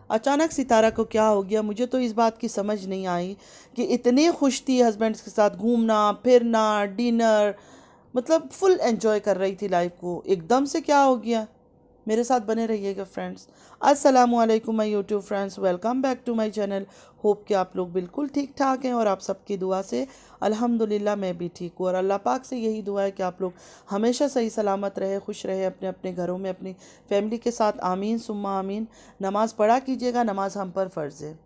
अचानक सितारा को क्या हो गया? मुझे तो इस बात की समझ नहीं आई कि इतनी खुश थी हस्बैंड के साथ घूमना फिरना, डिनर, मतलब फुल एंजॉय कर रही थी लाइफ को, एकदम से क्या हो गया? मेरे साथ बने रहिएगा फ्रेंड्स। अस्सलामु अलैकुम my YouTube friends, welcome back to my channel. Hope कि आप लोग बिल्कुल ठीक ठाक हैं और आप सबकी दुआ से अल्हम्दुलिल्लाह मैं भी ठीक हूँ। और अल्लाह पाक से यही दुआ है कि आप लोग हमेशा सही सलामत रहे, खुश रहे अपने अपने घरों में अपनी फैमिली के साथ। आमीन सुम्मा आमीन। नमाज़ पढ़ा कीजिएगा, नमाज हम पर फ़र्ज़ है।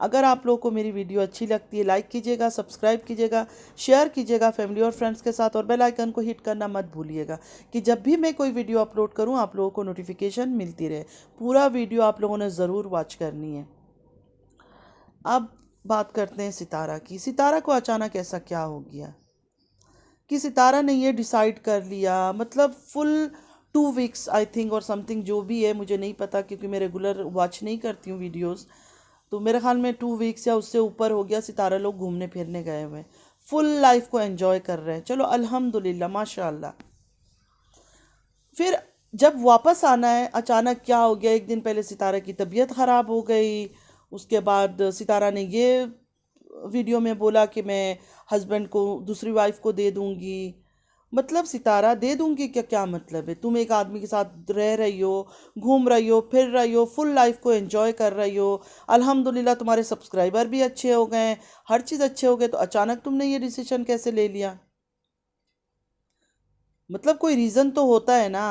अगर आप लोगों को मेरी वीडियो अच्छी लगती है लाइक कीजिएगा, सब्सक्राइब कीजिएगा, शेयर कीजिएगा फैमिली और फ्रेंड्स के साथ, और बेल आइकन को हिट करना मत भूलिएगा कि जब भी मैं कोई वीडियो अपलोड करूं आप लोगों को नोटिफिकेशन मिलती रहे। पूरा वीडियो आप लोगों ने ज़रूर वॉच करनी है। अब बात करते हैं सितारा की। सितारा को अचानक ऐसा क्या हो गया कि सितारा ने ये डिसाइड कर लिया, मतलब फुल 2 वीक्स आई थिंक और समथिंग, जो भी है मुझे नहीं पता क्योंकि मैं रेगुलर वॉच नहीं करती हूँ वीडियोस। तो मेरे ख्याल में 2 वीक्स या उससे ऊपर हो गया सितारा लोग घूमने फिरने गए हुए हैं, फुल लाइफ को एंजॉय कर रहे हैं। चलो अल्हम्दुलिल्लाह माशाल्लाह। फिर जब वापस आना है, अचानक क्या हो गया? एक दिन पहले सितारा की तबीयत ख़राब हो गई। उसके बाद सितारा ने ये वीडियो में बोला कि मैं हस्बैंड को दूसरी वाइफ को दे दूंगी। मतलब सितारा दे दूंगी क्या? क्या मतलब है? तुम एक आदमी के साथ रह रही हो, घूम रही हो, फिर रही हो, फुल लाइफ को एंजॉय कर रही हो, अल्हम्दुलिल्लाह तुम्हारे सब्सक्राइबर भी अच्छे हो गए, हर चीज़ अच्छे हो गए, तो अचानक तुमने ये डिसीजन कैसे ले लिया? मतलब कोई रीज़न तो होता है ना।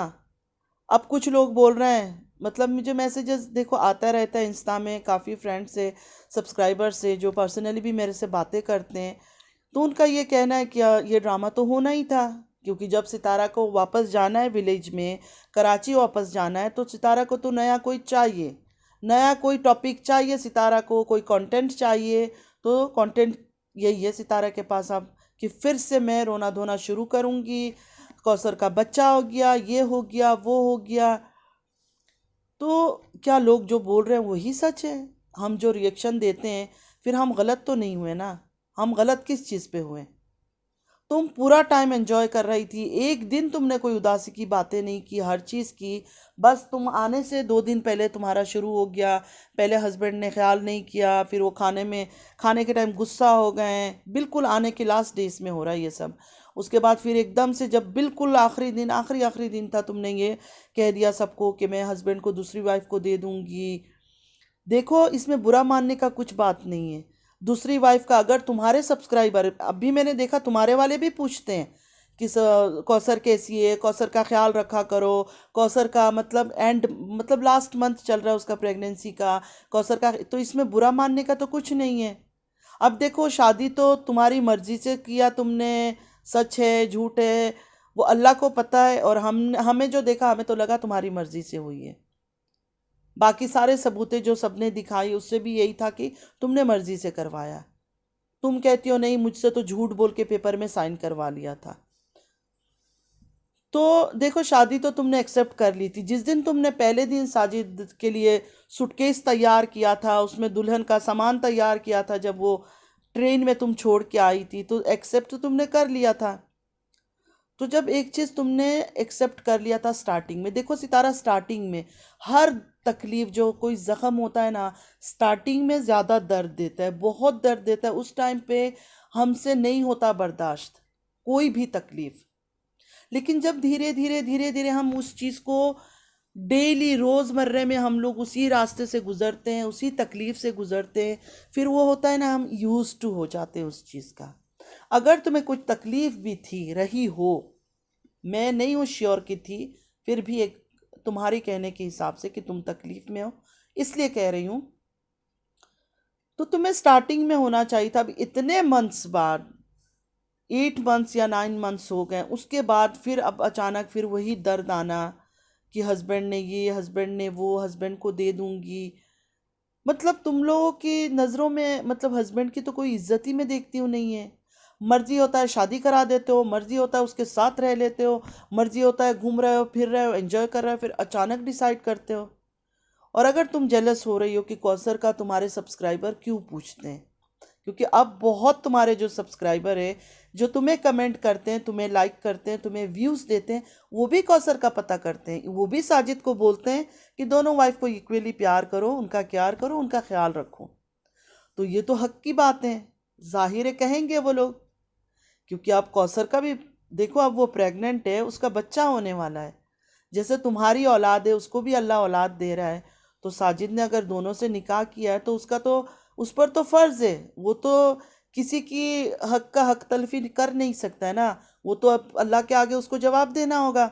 अब कुछ लोग बोल रहे हैं, मतलब मुझे मैसेजेस देखो आता रहता है इंस्टा में, काफ़ी फ्रेंड्स से, सब्सक्राइबर से जो पर्सनली भी मेरे से बातें करते हैं। तो उनका ये कहना है कि ये ड्रामा तो होना ही था, क्योंकि जब सितारा को वापस जाना है विलेज में, कराची वापस जाना है, तो सितारा को तो नया कोई चाहिए, नया कोई टॉपिक चाहिए, सितारा को कोई कंटेंट चाहिए। तो कंटेंट यही है सितारा के पास अब, कि फिर से मैं रोना धोना शुरू करूँगी, कौसर का बच्चा हो गया, ये हो गया, वो हो गया। तो क्या लोग जो बोल रहे हैं वही सच है? हम जो रिएक्शन देते हैं, फिर हम गलत तो नहीं हुए ना? हम गलत किस चीज़ पे हुए? तुम पूरा टाइम एंजॉय कर रही थी, एक दिन तुमने कोई उदासी की बातें नहीं की, हर चीज़ की। बस तुम आने से 2 दिन पहले तुम्हारा शुरू हो गया। पहले हस्बैंड ने ख्याल नहीं किया, फिर वो खाने के टाइम गुस्सा हो गए, बिल्कुल आने के लास्ट डेज में हो रहा है ये सब। उसके बाद फिर एकदम से जब बिल्कुल आखिरी दिन, आखिरी दिन था, तुमने ये कह दिया सबको कि मैं हस्बैंड को दूसरी वाइफ को दे दूंगी। देखो इसमें बुरा मानने का कुछ बात नहीं है। दूसरी वाइफ का अगर तुम्हारे सब्सक्राइबर, अभी मैंने देखा तुम्हारे वाले भी पूछते हैं कि कौसर कैसी है, कौसर का ख्याल रखा करो, कौसर का मतलब मतलब लास्ट मंथ चल रहा है उसका प्रेगनेंसी का, कौसर का, तो इसमें बुरा मानने का तो कुछ नहीं है। अब देखो शादी तो तुम्हारी मर्जी से किया तुमने, सच है झूठ है वो अल्लाह को पता है, और हमें जो देखा हमें तो लगा तुम्हारी मर्जी से हुई है। बाकी सारे सबूतें जो सबने दिखाई उससे भी यही था कि तुमने मर्जी से करवाया। तुम कहती हो नहीं मुझसे तो झूठ बोल के पेपर में साइन करवा लिया था। तो देखो शादी तो तुमने एक्सेप्ट कर ली थी। जिस दिन तुमने पहले दिन साजिद के लिए सूटकेस तैयार किया था, उसमें दुल्हन का सामान तैयार किया था, जब वो ट्रेन में तुम छोड़ के आई थी, तो एक्सेप्ट तो तुमने कर लिया था। तो जब एक चीज़ तुमने एक्सेप्ट कर लिया था स्टार्टिंग में, देखो सितारा स्टार्टिंग में हर तकलीफ, जो कोई ज़ख्म होता है ना, स्टार्टिंग में ज़्यादा दर्द देता है, बहुत दर्द देता है। उस टाइम पे हमसे नहीं होता बर्दाश्त कोई भी तकलीफ। लेकिन जब धीरे धीरे हम उस चीज़ को डेली रोज़मर्रे में हम लोग उसी रास्ते से गुज़रते हैं, उसी तकलीफ़ से गुज़रते हैं, फिर वो होता है ना, हम यूज़ टू हो जाते हैं उस चीज़ का। अगर तुम्हें कुछ तकलीफ़ भी थी रही हो, मैं नहीं हूँ श्योर की थी, फिर भी एक तुम्हारी कहने के हिसाब से कि तुम तकलीफ़ में हो, इसलिए कह रही हूँ, तो तुम्हें स्टार्टिंग में होना चाहिए था। अब इतने मंथ्स बाद, 8 मंथ्स या 9 मंथ्स हो गए, उसके बाद फिर अब अचानक फिर वही दर्द आना कि हस्बैंड ने ये, हस्बैंड ने वो, हस्बैंड को दे दूंगी। मतलब तुम लोगों की नज़रों में मतलब हस्बैंड की तो कोई इज्जत ही मैं देखती हूँ नहीं है। मर्जी होता है शादी करा देते हो, मर्जी होता है उसके साथ रह लेते हो, मर्जी होता है घूम रहे हो फिर रहे हो एंजॉय कर रहे हो, फिर अचानक डिसाइड करते हो। और अगर तुम जेलस हो रही हो कि कौसर का तुम्हारे सब्सक्राइबर क्यों पूछते हैं क्योंकि अब बहुत तुम्हारे जो सब्सक्राइबर है, जो तुम्हें कमेंट करते हैं, तुम्हें लाइक करते हैं, तुम्हें व्यूज़ देते हैं, वो भी कौसर का पता करते हैं, वो भी साजिद को बोलते हैं कि दोनों वाइफ को इक्वली प्यार करो, उनका प्यार करो, उनका ख्याल रखो। तो ये तो हक की बात है, जाहिर है कहेंगे वो लोग। क्योंकि आप कौसर का भी देखो, अब वो प्रेग्नेंट है, उसका बच्चा होने वाला है। जैसे तुम्हारी औलाद है, उसको भी अल्लाह औलाद दे रहा है। तो साजिद ने अगर दोनों से निकाह किया है तो उसका तो, उस पर तो फ़र्ज़ है, वो तो किसी की हक का हक तलफी कर नहीं सकता है ना। वो तो अब अल्लाह के आगे उसको जवाब देना होगा।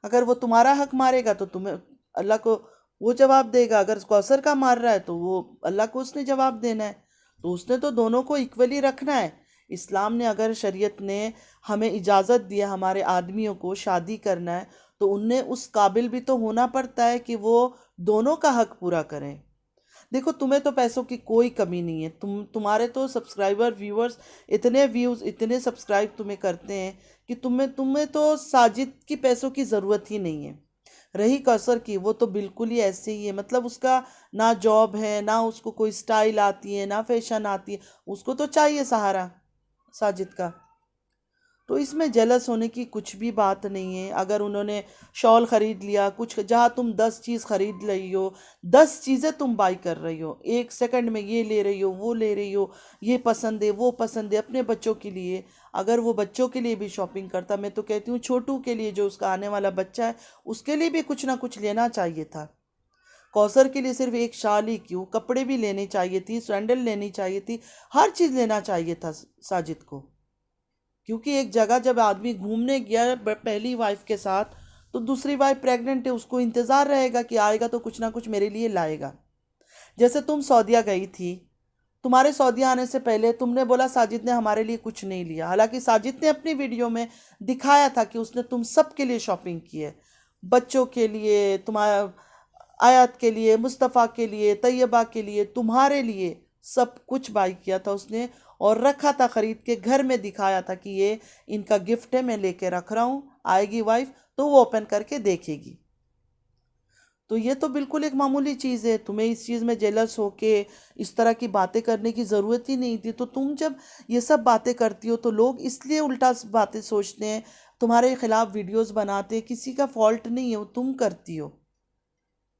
अगर वो तुम्हारा हक मारेगा तो तुम्हें, अल्लाह को वो जवाब देगा। अगर कौसर का मार रहा है तो वो अल्लाह को उसने जवाब देना है। तो उसने तो दोनों को इक्वली रखना है। इस्लाम ने, अगर शरीयत ने हमें इजाज़त दिया हमारे आदमियों को शादी करना है, तो उनने उस काबिल भी तो होना पड़ता है कि वो दोनों का हक पूरा करें। देखो, तुम्हें तो पैसों की कोई कमी नहीं है। तुम्हारे तो सब्सक्राइबर, व्यूअर्स, इतने व्यूज़, इतने सब्सक्राइब तुम्हें करते हैं कि तुम्हें तुम्हें तो साजिद की पैसों की ज़रूरत ही नहीं है। रही कौसर की, वो तो बिल्कुल ही ऐसे ही है। मतलब उसका ना जॉब है, ना उसको कोई स्टाइल आती है, ना फैशन आती है। उसको तो चाहिए सहारा साजिद का। तो इसमें जेलस होने की कुछ भी बात नहीं है। अगर उन्होंने शॉल ख़रीद लिया, कुछ, जहाँ तुम 10 चीज़ ख़रीद रही हो, 10 चीज़ें तुम बाई कर रही हो, 1 सेकंड में ये ले रही हो, वो ले रही हो, ये पसंद है, वो पसंद है, अपने बच्चों के लिए। अगर वो बच्चों के लिए भी शॉपिंग करता, मैं तो कहती हूँ छोटू के लिए, जो उसका आने वाला बच्चा है, उसके लिए भी कुछ ना कुछ लेना चाहिए था। कौसर के लिए सिर्फ एक शाल ही क्यों, कपड़े भी लेने चाहिए थी, सैंडल लेनी चाहिए थी, हर चीज़ लेना चाहिए था साजिद को। क्योंकि एक जगह जब आदमी घूमने गया पहली वाइफ के साथ, तो दूसरी वाइफ प्रेग्नेंट है, उसको इंतज़ार रहेगा कि आएगा तो कुछ ना कुछ मेरे लिए लाएगा। जैसे तुम सऊदीया गई थी, तुम्हारे सऊदीया आने से पहले तुमने बोला साजिद ने हमारे लिए कुछ नहीं लिया। हालांकि साजिद ने अपनी वीडियो में दिखाया था कि उसने तुम सब के लिए शॉपिंग की है, बच्चों के लिए, तुम्हारा आयत के लिए, मुस्तफ़ा के लिए, तैयबा के लिए, तुम्हारे लिए सब कुछ बाई किया था उसने। और रखा था ख़रीद के, घर में दिखाया था कि ये इनका गिफ्ट है, मैं लेके रख रहा हूँ, आएगी वाइफ तो वो ओपन करके देखेगी। तो ये तो बिल्कुल एक मामूली चीज़ है। तुम्हें इस चीज़ में जेलस होके इस तरह की बातें करने की ज़रूरत ही नहीं थी। तो तुम जब ये सब बातें करती हो तो लोग इसलिए उल्टा बातें सोचते हैं, तुम्हारे खिलाफ वीडियोस बनाते हैं। किसी का फॉल्ट नहीं है, वो तुम करती हो।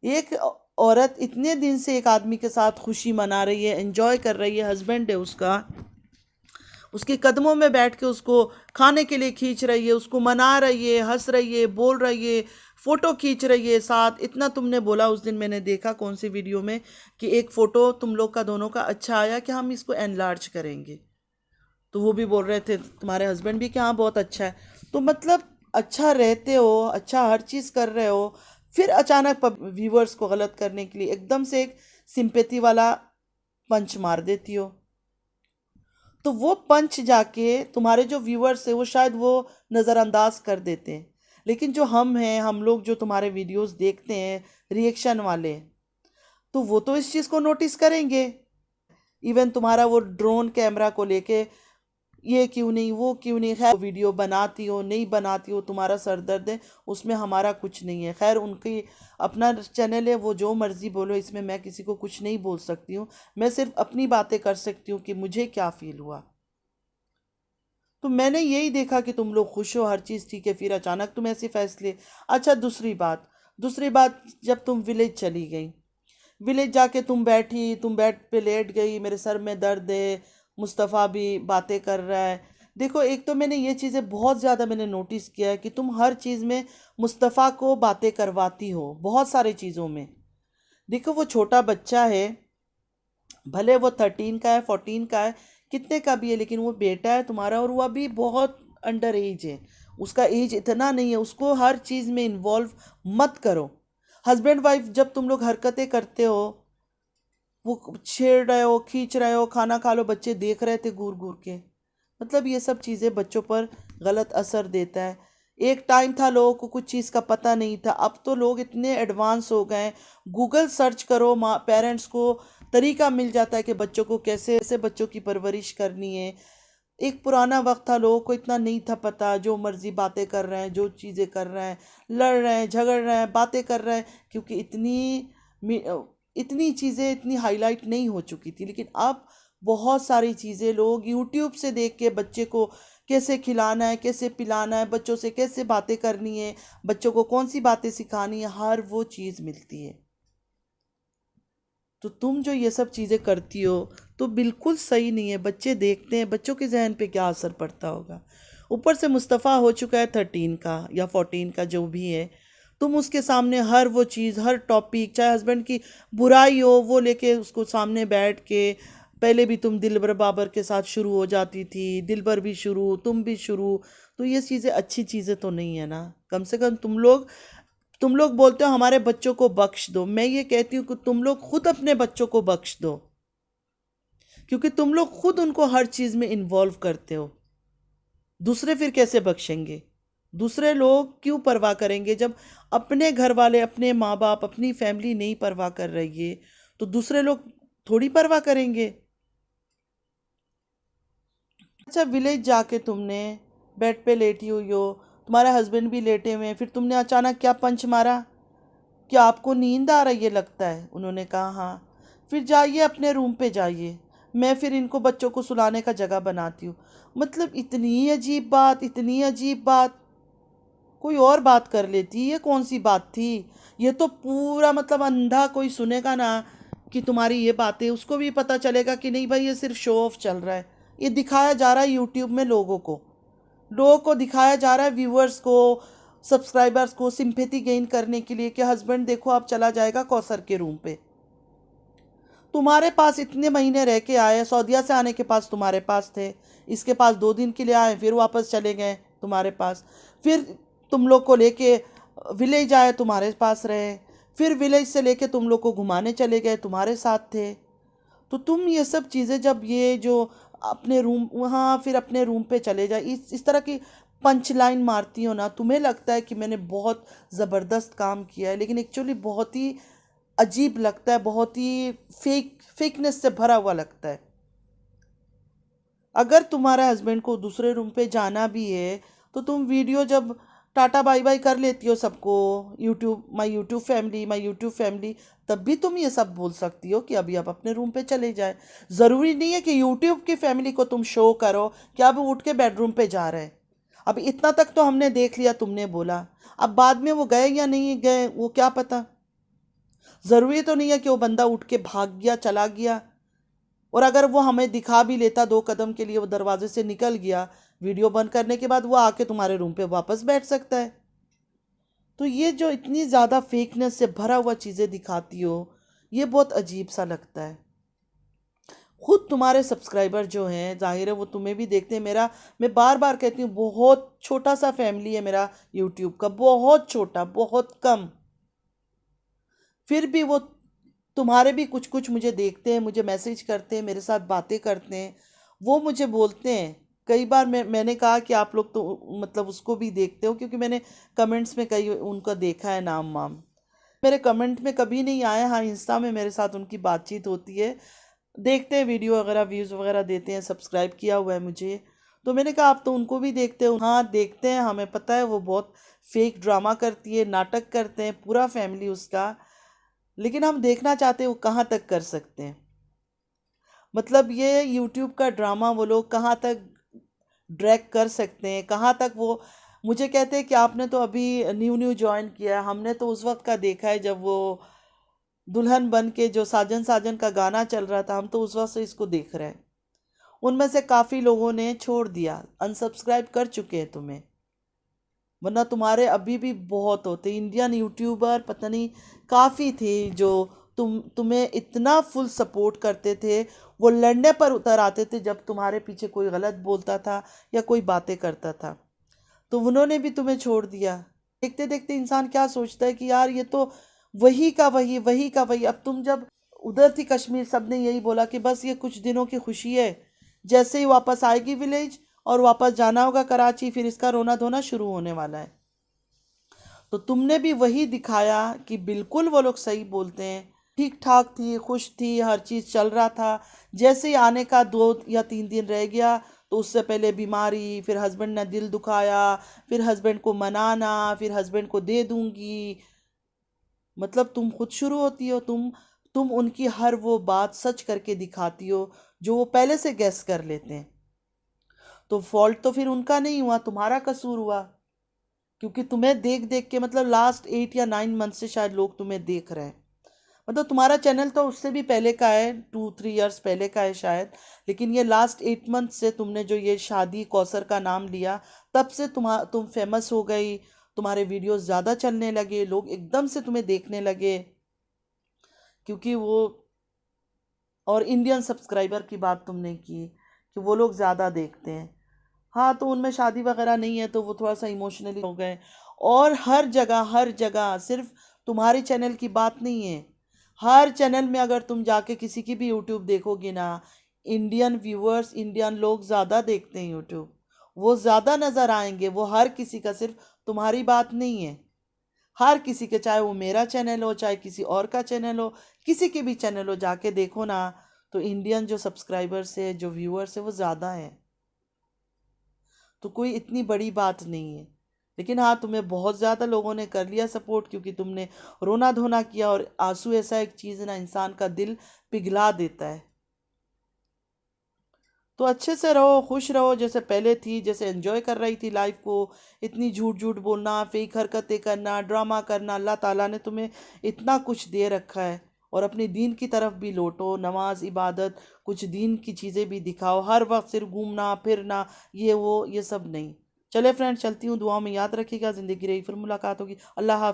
एक औरत इतने दिन से एक आदमी के साथ खुशी मना रही है, एंजॉय कर रही है, हस्बैंड है उसका, उसके कदमों में बैठ के उसको खाने के लिए खींच रही है, उसको मना रही है, हंस रही है, बोल रही है, फ़ोटो खींच रही है साथ। इतना तुमने बोला उस दिन, मैंने देखा कौन सी वीडियो में, कि एक फ़ोटो तुम लोग का दोनों का अच्छा आया, कि हम इसको एनलार्ज करेंगे। तो वो भी बोल रहे थे तुम्हारे हस्बैंड भी कि हाँ बहुत अच्छा है। तो मतलब अच्छा रहते हो, अच्छा हर चीज़ कर रहे हो, फिर अचानक व्यूवर्स को गलत करने के लिए एकदम से एक सिंपैथी वाला पंच मार देती हो। तो वो पंच जाके तुम्हारे जो व्यूअर्स है वो शायद वो नज़रअंदाज कर देते हैं। लेकिन जो हम हैं, हम लोग जो तुम्हारे वीडियोस देखते हैं, रिएक्शन वाले, तो वो तो इस चीज़ को नोटिस करेंगे। इवन तुम्हारा वो ड्रोन कैमरा को लेके, ये क्यों नहीं, वो क्यों नहीं, खैर वीडियो बनाती हो नहीं बनाती हो तुम्हारा सर दर्द है, उसमें हमारा कुछ नहीं है। खैर उनकी अपना चैनल है, वो जो मर्ज़ी बोलो, इसमें मैं किसी को कुछ नहीं बोल सकती हूँ। मैं सिर्फ अपनी बातें कर सकती हूँ कि मुझे क्या फ़ील हुआ। तो मैंने यही देखा कि तुम लोग खुश हो, हर चीज़ ठीक है, फिर अचानक तुम ऐसे फैसले। अच्छा, दूसरी बात, जब तुम विलेज चली गई, विलेज जाके तुम बैठी, तुम बेड पे लेट गई, मेरे सर में दर्द है, मुस्तफ़ा भी बातें कर रहा है। देखो, एक तो मैंने ये चीज़ें बहुत ज़्यादा मैंने नोटिस किया है कि तुम हर चीज़ में मुस्तफ़ा को बातें करवाती हो, बहुत सारी चीज़ों में। देखो, वो छोटा बच्चा है, भले वो 13 का है, 14 का है, कितने का भी है, लेकिन वो बेटा है तुम्हारा, और वो अभी बहुत अंडर एज है। उसका एज इतना नहीं है, उसको हर चीज़ में इन्वॉल्व मत करो। हस्बैंड वाइफ जब तुम लोग हरकतें करते हो, वो छेड़ रहे हो, खींच रहे हो, खाना खा लो, बच्चे देख रहे थे घूर घूर के, मतलब ये सब चीज़ें बच्चों पर गलत असर देता है। एक टाइम था लोगों को कुछ चीज़ का पता नहीं था, अब तो लोग इतने एडवांस हो गए हैं। गूगल सर्च करो, माँ पेरेंट्स को तरीका मिल जाता है कि बच्चों को कैसे ऐसे बच्चों की परवरिश करनी है। एक पुराना वक्त था, लोगों को इतना नहीं था पता, जो मर्जी बातें कर रहे हैं, जो चीज़ें कर रहे हैं, लड़ रहे हैं, झगड़ रहे हैं, बातें कर रहे हैं, क्योंकि इतनी चीज़ें इतनी हाईलाइट नहीं हो चुकी थी। लेकिन अब बहुत सारी चीज़ें लोग यूट्यूब से देख के बच्चे को कैसे खिलाना है, कैसे पिलाना है, बच्चों से कैसे बातें करनी है, बच्चों को कौन सी बातें सिखानी है, हर वो चीज़ मिलती है। तो तुम जो ये सब चीज़ें करती हो तो बिल्कुल सही नहीं है। बच्चे देखते हैं, बच्चों के जहन पे क्या असर पड़ता होगा। ऊपर से मुस्तफ़ा हो चुका है 13 का या 14 का जो भी है, तुम उसके सामने हर वो चीज़, हर टॉपिक, चाहे हस्बैंड की बुराई हो वो लेके उसको सामने बैठ के, पहले भी तुम दिलबर बाबर के साथ शुरू हो जाती थी, दिलबर भी शुरू, तुम भी शुरू। तो ये चीज़ें अच्छी चीज़ें तो नहीं है ना। कम से कम तुम लोग बोलते हो हमारे बच्चों को बख्श दो, मैं ये कहती हूँ कि तुम लोग खुद अपने बच्चों को बख्श दो, क्योंकि तुम लोग खुद उनको हर चीज़ में इन्वॉल्व करते हो। दूसरे फिर कैसे बख्शेंगे? दूसरे लोग क्यों परवाह करेंगे? जब अपने घर वाले, अपने माँ बाप, अपनी फैमिली नहीं परवाह कर रही है तो दूसरे लोग थोड़ी परवाह करेंगे। अच्छा, विलेज जाके तुमने बेड पे लेटी हुई हो, तुम्हारे हस्बैंड भी लेटे हुए हैं, फिर तुमने अचानक क्या पंच मारा? क्या आपको नींद आ रही है लगता है? उन्होंने कहा हाँ। फिर जाइए अपने रूम पे जाइए, मैं फिर इनको बच्चों को सुलाने का जगह बनाती हूँ। मतलब इतनी अजीब बात, इतनी अजीब बात। कोई और बात कर लेती, ये कौन सी बात थी? ये तो पूरा मतलब अंधा कोई सुनेगा ना कि तुम्हारी ये बातें, उसको भी पता चलेगा कि नहीं भाई ये सिर्फ शो ऑफ चल रहा है। ये दिखाया जा रहा है यूट्यूब में लोगों को दिखाया जा रहा है, व्यूअर्स को, सब्सक्राइबर्स को सिंपैथी गेन करने के लिए कि हस्बैंड देखो अब चला जाएगा कौसर के रूम पे। तुम्हारे पास इतने महीने रह के आए, सऊदीया से आने के पास तुम्हारे पास थे, इसके पास 2 दिन के लिए आए, फिर वापस चले गए तुम्हारे पास, फिर तुम लोग को लेके विलेज आए, तुम्हारे पास रहे, फिर विलेज से लेके तुम लोग को घुमाने चले गए, तुम्हारे साथ थे। तो तुम ये सब चीज़ें जब ये जो अपने रूम, वहाँ फिर अपने रूम पे चले जाए, इस तरह की पंच लाइन मारती हो ना, तुम्हें लगता है कि मैंने बहुत ज़बरदस्त काम किया है, लेकिन एक्चुअली बहुत ही अजीब लगता है, बहुत ही फेकनेस से भरा हुआ लगता है। अगर तुम्हारे हस्बैंड को दूसरे रूम पे जाना भी है तो तुम वीडियो जब टाटा बाय बाय कर लेती हो सबको, माई यूट्यूब फैमिली, तब भी तुम ये सब बोल सकती हो कि अभी आप अपने रूम पे चले जाए। ज़रूरी नहीं है कि यूट्यूब की फैमिली को तुम शो करो कि अब उठ के बेडरूम पे जा रहे हैं। अब इतना तक तो हमने देख लिया, तुमने बोला, अब बाद में वो गए या नहीं गए वो क्या पता। ज़रूरी तो नहीं है कि वो बंदा उठ के भाग गया, चला गया। और अगर वो हमें दिखा भी लेता 2 कदम के लिए, वो दरवाजे से निकल गया, वीडियो बंद करने के बाद वो आके तुम्हारे रूम पे वापस बैठ सकता है। तो ये जो इतनी ज़्यादा फेकनेस से भरा हुआ चीज़ें दिखाती हो, ये बहुत अजीब सा लगता है। खुद तुम्हारे सब्सक्राइबर जो हैं, जाहिर है वो तुम्हें भी देखते हैं। मैं बार बार कहती हूँ, बहुत छोटा सा फैमिली है मेरा यूट्यूब का, बहुत छोटा, बहुत कम। फिर भी वो तुम्हारे भी कुछ कुछ मुझे देखते हैं, मुझे मैसेज करते हैं, मेरे साथ बातें करते हैं। वो मुझे बोलते हैं, कई बार मैंने कहा कि आप लोग तो मतलब उसको भी देखते हो, क्योंकि मैंने कमेंट्स में कई उनका देखा है नाम वाम। मेरे कमेंट में कभी नहीं आए, हाँ इंस्टा में मेरे साथ उनकी बातचीत होती है, देखते हैं वीडियो वगैरह, व्यूज़ वगैरह देते हैं, सब्सक्राइब किया हुआ है मुझे। तो मैंने कहा आप तो उनको भी देखते हो? हाँ देखते हैं, हमें पता है वो बहुत फेक ड्रामा करती है, नाटक करते हैं पूरा फैमिली उसका, लेकिन हम देखना चाहते हैं वो कहाँ तक कर सकते हैं। मतलब ये यूट्यूब का ड्रामा वो लोग कहाँ तक ड्रैग कर सकते हैं, कहाँ तक वो मुझे कहते हैं कि आपने तो अभी न्यू न्यू ज्वाइन किया है, हमने तो उस वक्त का देखा है जब वो दुल्हन बन के जो साजन साजन का गाना चल रहा था, हम तो उस वक्त से इसको देख रहे हैं। उनमें से काफ़ी लोगों ने छोड़ दिया, अनसब्सक्राइब कर चुके हैं तुम्हें, वरना तुम्हारे अभी भी बहुत होते इंडियन यूट्यूबर, पता नहीं काफ़ी थे जो तुम्हें इतना फुल सपोर्ट करते थे। वो लड़ने पर उतर आते थे जब तुम्हारे पीछे कोई गलत बोलता था या कोई बातें करता था। तो उन्होंने भी तुम्हें छोड़ दिया। देखते देखते इंसान क्या सोचता है कि यार ये तो वही का वही, वही का वही। अब तुम जब उधर थी कश्मीर, सबने यही बोला कि बस ये कुछ दिनों की खुशी है, जैसे ही वापस आएगी विलेज और वापस जाना होगा कराची, फिर इसका रोना धोना शुरू होने वाला है। तो तुमने भी वही दिखाया कि बिल्कुल वो लोग सही बोलते हैं, ठीक ठाक थी, खुश थी, हर चीज़ चल रहा था। जैसे ही आने का 2 या 3 दिन रह गया तो उससे पहले बीमारी, फिर हस्बैंड ने दिल दुखाया, फिर हस्बैंड को मनाना, फिर हस्बैंड को दे दूंगी। मतलब तुम खुद शुरू होती हो, तुम उनकी हर वो बात सच करके दिखाती हो जो वो पहले से गेस कर लेते हैं। तो फॉल्ट तो फिर उनका नहीं हुआ, तुम्हारा कसूर हुआ। क्योंकि तुम्हें देख देख के, मतलब लास्ट 8 या 9 मंथ से शायद लोग तुम्हें देख रहे हैं। मतलब तुम्हारा चैनल तो उससे भी पहले का है, 2-3 इयर्स पहले का है शायद। लेकिन ये लास्ट 8 मंथ से तुमने जो ये शादी कौसर का नाम लिया, तब से तुम फेमस हो गई। तुम्हारे वीडियोस ज़्यादा चलने लगे, लोग एकदम से तुम्हें देखने लगे। क्योंकि वो, और इंडियन सब्सक्राइबर की बात तुमने की कि वो लोग ज़्यादा देखते हैं। हाँ, तो उनमें शादी वगैरह नहीं है तो वो थोड़ा सा इमोशनली हो गए। और हर जगह सिर्फ तुम्हारे चैनल की बात नहीं है। हर चैनल में अगर तुम जाके किसी की भी यूट्यूब देखोगे ना, इंडियन व्यूअर्स, इंडियन लोग ज़्यादा देखते हैं यूट्यूब। वो ज़्यादा नज़र आएंगे, वो हर किसी का, सिर्फ तुम्हारी बात नहीं है। हर किसी के, चाहे वो मेरा चैनल हो चाहे किसी और का चैनल हो, किसी के भी चैनल हो, जाके देखो ना, तो इंडियन जो सब्सक्राइबर्स है, जो व्यूअर्स है, वो ज़्यादा है। तो कोई इतनी बड़ी बात नहीं है। लेकिन हाँ, तुम्हें बहुत ज़्यादा लोगों ने कर लिया सपोर्ट, क्योंकि तुमने रोना धोना किया, और आंसू ऐसा एक चीज़ है ना, इंसान का दिल पिघला देता है। तो अच्छे से रहो, खुश रहो, जैसे पहले थी, जैसे एंजॉय कर रही थी लाइफ को। इतनी झूठ झूठ बोलना, फेक हरकतें करना, ड्रामा करना, अल्लाह ताला ने तुम्हें इतना कुछ दे रखा है। और अपने दीन की तरफ भी लौटो, नमाज इबादत, कुछ दीन की चीज़ें भी दिखाओ। हर वक्त सिर्फ घूमना फिरना, ये वो, ये सब नहीं। चले फ्रेंड, चलती हूँ, दुआ में याद रखिएगा। ज़िंदगी रही फिर मुलाकात होगी। अल्लाह हाफ़िज़।